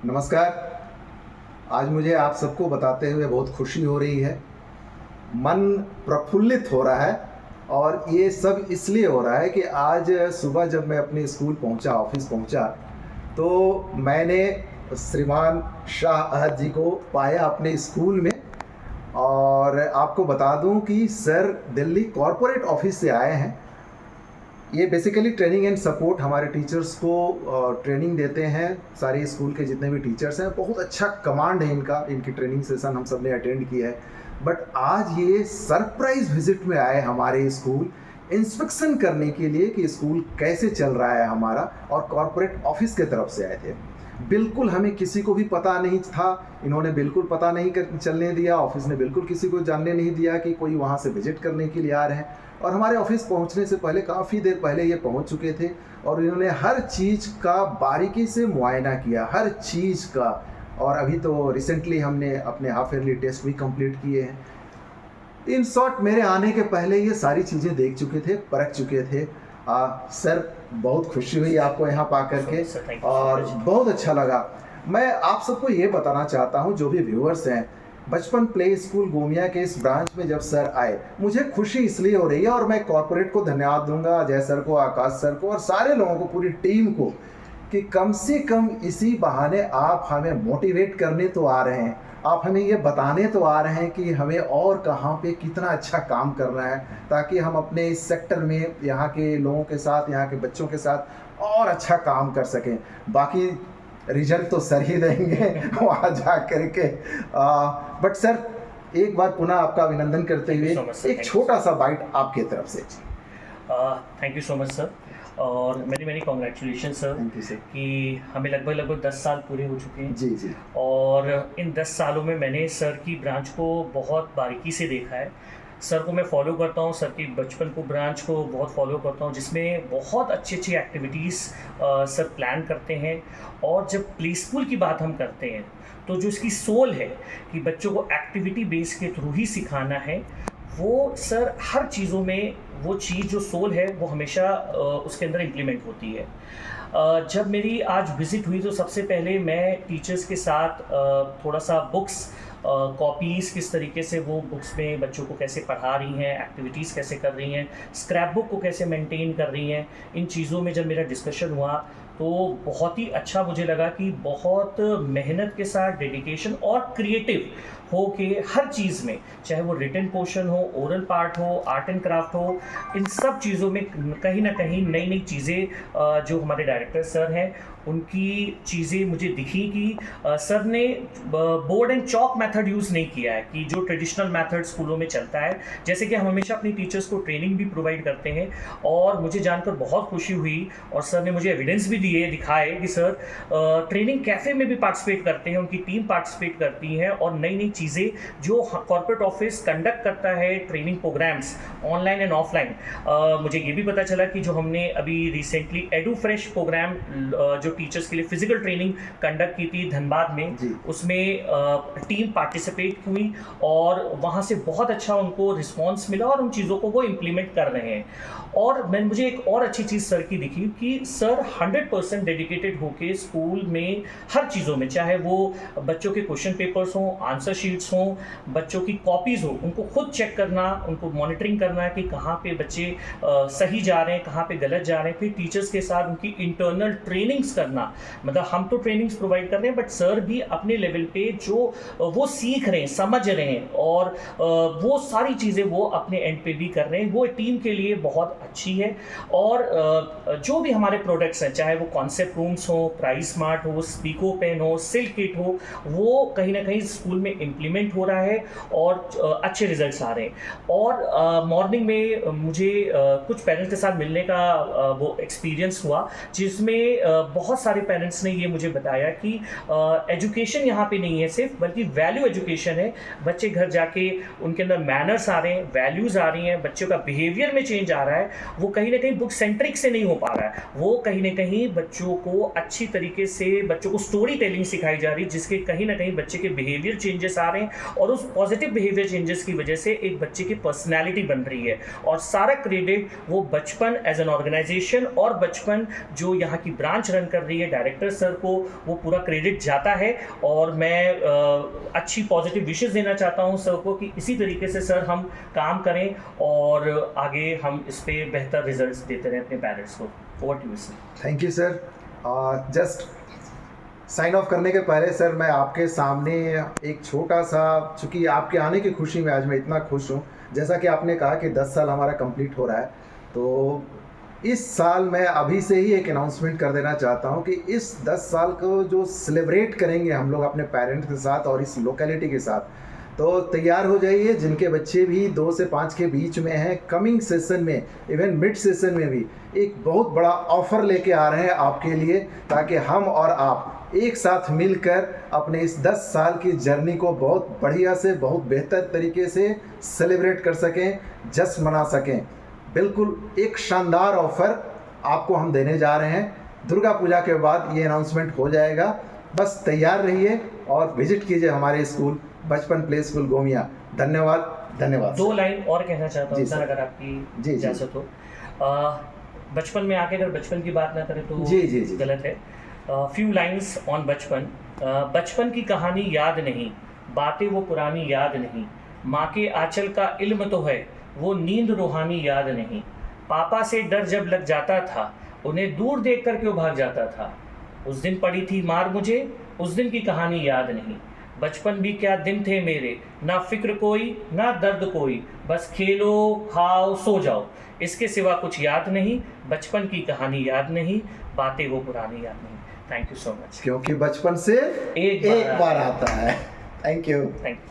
नमस्कार। आज मुझे आप सबको बताते हुए बहुत खुशी हो रही है। मन प्रफुल्लित हो रहा है और ये सब इसलिए हो रहा है कि आज सुबह जब मैं अपने स्कूल पहुंचा, ऑफिस पहुंचा, तो मैंने श्रीमान शाह अहद जी को पाया अपने स्कूल में। और आपको बता दूं कि सर दिल्ली कॉरपोरेट ऑफिस से आए हैं। ये बेसिकली ट्रेनिंग एंड सपोर्ट हमारे टीचर्स को ट्रेनिंग देते हैं। सारे स्कूल के जितने भी टीचर्स हैं, बहुत अच्छा कमांड है इनका। इनकी ट्रेनिंग सेशन हम सब ने अटेंड किया है। बट आज ये सरप्राइज विजिट में आए हमारे स्कूल, इंस्पेक्शन करने के लिए कि स्कूल कैसे चल रहा है हमारा, और कॉरपोरेट ऑफिस के तरफ से आए थे। बिल्कुल हमें किसी को भी पता नहीं था, इन्होंने बिल्कुल पता नहीं चलने दिया, ऑफिस ने बिल्कुल किसी को जानने नहीं दिया कि कोई वहाँ से विजिट करने के लिए आ रहे हैं। और हमारे ऑफिस पहुँचने से पहले, काफ़ी देर पहले ये पहुँच चुके थे और इन्होंने हर चीज़ का बारीकी से मुआयना किया, हर चीज़ का। और अभी तो रिसेंटली हमने अपने हाफ ईयरली टेस्ट भी कंप्लीट किए हैं। इन शॉर्ट, मेरे आने के पहले ये सारी चीज़ें देख चुके थे, परख चुके थे। सर, बहुत खुशी हुई आपको यहाँ पा करके और बहुत अच्छा लगा। मैं आप सबको ये बताना चाहता हूँ, जो भी व्यूअर्स हैं, बचपन प्ले स्कूल गोमिया के इस ब्रांच में जब सर आए, मुझे खुशी इसलिए हो रही है, और मैं कॉर्पोरेट को धन्यवाद दूंगा, अजय सर को, आकाश सर को और सारे लोगों को, पूरी टीम को, कि कम से कम इसी बहाने आप हमें मोटिवेट करने तो आ रहे हैं, आप हमें ये बताने तो आ रहे हैं कि हमें और कहाँ पे कितना अच्छा काम करना है, ताकि हम अपने इस सेक्टर में यहाँ के लोगों के साथ, यहाँ के बच्चों के साथ और अच्छा काम कर सकें। बाकी रिजल्ट तो सर ही देंगे वहाँ जा करके। बट सर, एक बार पुनः आपका अभिनंदन करते हुए एक छोटा सा बाइट आपके तरफ से। Thank you so much sir, और मेरी मेरी congratulation sir. Thank you sir. कि हमें लगभग 10 साल पूरे हो चुके हैं। जी जी। और इन 10 सालों में मैंने सर की ब्रांच को बहुत बारीकी से देखा है। सर को मैं फॉलो करता हूँ, सर की बचपन को, ब्रांच को बहुत फॉलो करता हूँ, जिसमें बहुत अच्छी अच्छी एक्टिविटीज़ सर प्लान करते हैं। और जब प्ले स्कूल की बात हम करते हैं, तो जो इसकी सोल है कि बच्चों को एक्टिविटी बेस के थ्रू ही सिखाना है, वो सर हर चीज़ों में वो चीज़ जो सोल है वो हमेशा उसके अंदर इम्प्लीमेंट होती है। जब मेरी आज विज़िट हुई, तो सबसे पहले मैं टीचर्स के साथ थोड़ा सा बुक्स, कॉपीज़ किस तरीके से वो बुक्स में बच्चों को कैसे पढ़ा रही हैं, एक्टिविटीज़ कैसे कर रही हैं, स्क्रैप बुक को कैसे मेंटेन कर रही हैं, इन चीज़ों में जब मेरा डिस्कशन हुआ, तो बहुत ही अच्छा मुझे लगा कि बहुत मेहनत के साथ, डेडिकेशन और क्रिएटिव हो के हर चीज़ में, चाहे वो रिटन पोर्शन हो, ओरल पार्ट हो, आर्ट एंड क्राफ्ट हो, इन सब चीज़ों में कहीं ना कहीं नई नई चीज़ें जो हमारे डायरेक्टर सर हैं, उनकी चीज़ें मुझे दिखी कि सर ने board and chalk method use नहीं किया है, कि जो ट्रेडिशनल मेथड स्कूलों में चलता है। जैसे कि हम हमेशा अपनी टीचर्स को ट्रेनिंग भी प्रोवाइड करते हैं, और मुझे जानकर बहुत खुशी हुई, और सर ने मुझे एविडेंस भी दिखाए कि सर ट्रेनिंग कैफ़े में भी पार्टिसिपेट करते हैं, उनकी टीम पार्टिसिपेट करती है, और नई नई चीज़ें जो कॉर्पोरेट ऑफिस कंडक्ट करता है, training programs online and offline. मुझे ये भी पता चला कि जो हमने अभी रिसेंटली एडू फ्रेश प्रोग्राम जो टीचर्स के लिए फिजिकल ट्रेनिंग कंडक्ट की थी धनबाद में, उसमें टीम पार्टिसिपेट हुई, और वहाँ से बहुत अच्छा उनको रिस्पॉन्स मिला, और उन चीज़ों को वो इम्प्लीमेंट कर रहे हैं। और मुझे एक और अच्छी चीज़ सर की दिखी कि सर 100% डेडिकेटेड होके स्कूल में हर चीज़ों में, चाहे वो बच्चों के क्वेश्चन पेपर्स हों, आंसर शीट्स हों, बच्चों की कॉपीज़ हो, उनको खुद चेक करना, उनको मॉनिटरिंग करना है कि कहाँ पे बच्चे सही जा रहे हैं, कहाँ पे गलत जा रहे हैं। फिर टीचर्स के साथ उनकी इंटरनल ट्रेनिंग्स करना, मतलब हम तो ट्रेनिंग्स प्रोवाइड कर रहे हैं, बट सर भी अपने लेवल पे जो वो सीख रहे हैं, समझ रहे हैं, और वो सारी चीज़ें वो अपने एंड पे भी कर रहे हैं। वो टीम के लिए बहुत अच्छी है। और जो भी हमारे प्रोडक्ट्स हैं, चाहे वो कॉन्सेप्ट रूम्स हो, प्राइस स्मार्ट हो, स्पीको पेन हो, सिल्क किट हो, वो कहीं ना कहीं स्कूल में इम्प्लीमेंट हो रहा है, और अच्छे रिजल्ट्स आ रहे हैं। और मॉर्निंग में मुझे कुछ पेरेंट्स के साथ मिलने का वो एक्सपीरियंस हुआ, जिसमें बहुत सारे पेरेंट्स ने ये मुझे बताया कि एजुकेशन यहाँ पे नहीं है सिर्फ, बल्कि वैल्यू एजुकेशन है। बच्चे घर जाके उनके अंदर मैनर्स आ रहे हैं, वैल्यूज़ आ रही हैं, बच्चों का बिहेवियर में चेंज आ रहा है। वो कहीं ना कहीं बुक सेंट्रिक से नहीं हो पा रहा है, वो कहीं ना कहीं बच्चों को अच्छी तरीके से, बच्चों को स्टोरी टेलिंग सिखाई जा रही है, जिसके कहीं ना कहीं बच्चे के बिहेवियर चेंजेस आ रहे हैं, और उस पॉजिटिव बिहेवियर चेंजेस की वजह से एक बच्चे की पर्सनैलिटी बन रही है। और सारा क्रेडिट वो बचपन एज एन ऑर्गेनाइजेशन, और बचपन जो यहाँ की ब्रांच रन कर कर रही है, डायरेक्टर सर को वो पूरा क्रेडिट जाता है। और मैं अच्छी पॉजिटिव विशेस देना चाहता हूँ सर को कि इसी तरीके से सर हम काम करें और आगे हम इस पे बेहतर रिजल्ट्स देते रहें अपने पेरेंट्स को। Over to you sir. Thank you sir. Just sign off करने के पहले सर मैं आपके सामने एक छोटा सा, चूँकि आपके आने की खुशी में आज मैं इतना खुश हूँ, जैसा कि आपने कहा कि 10 साल हमारा कंप्लीट हो रहा है, तो इस साल मैं अभी से ही एक अनाउंसमेंट कर देना चाहता हूँ कि इस 10 साल को जो सेलिब्रेट करेंगे हम लोग अपने पेरेंट्स के साथ और इस लोकेलिटी के साथ, तो तैयार हो जाइए। जिनके बच्चे भी 2 से 5 के बीच में हैं, कमिंग सेशन में, इवन मिड सेशन में भी एक बहुत बड़ा ऑफ़र लेके आ रहे हैं आपके लिए, ताकि हम और आप एक साथ मिलकर अपने इस 10 साल की जर्नी को बहुत बढ़िया से, बहुत बेहतर तरीके से सेलिब्रेट कर सकें, जश्न मना सकें। बिल्कुल एक शानदार ऑफ़र आपको हम देने जा रहे हैं। दुर्गा पूजा के बाद ये अनाउंसमेंट हो जाएगा, बस तैयार रहिए और विजिट कीजिए हमारे स्कूल बचपन प्ले स्कूल गोमिया। धन्यवाद। धन्यवाद। 2 लाइन और कहना चाहता हूँ जी सर, सर। अगर आपकी जी। इजाज़त हो। बचपन में आके अगर बचपन की बात ना करें तो जी। गलत है। फ्यू लाइन्स ऑन बचपन। बचपन की कहानी याद नहीं, बातें वो पुरानी याद नहीं, माँ के आंचल का इल्म तो है, वो नींद रूहानी याद नहीं, पापा से डर जब लग जाता था, उन्हें दूर देख कर क्यों भाग जाता था, उस दिन पड़ी थी मार मुझे, उस दिन की कहानी याद नहीं, बचपन भी क्या दिन थे मेरे, ना फिक्र कोई ना दर्द कोई, बस खेलो खाओ सो जाओ, इसके सिवा कुछ याद नहीं, बचपन की कहानी याद नहीं, बातें वो पुरानी याद नहीं। Thank you so much. क्योंकि बचपन से एक एक बार आता है। Thank you. Thank you.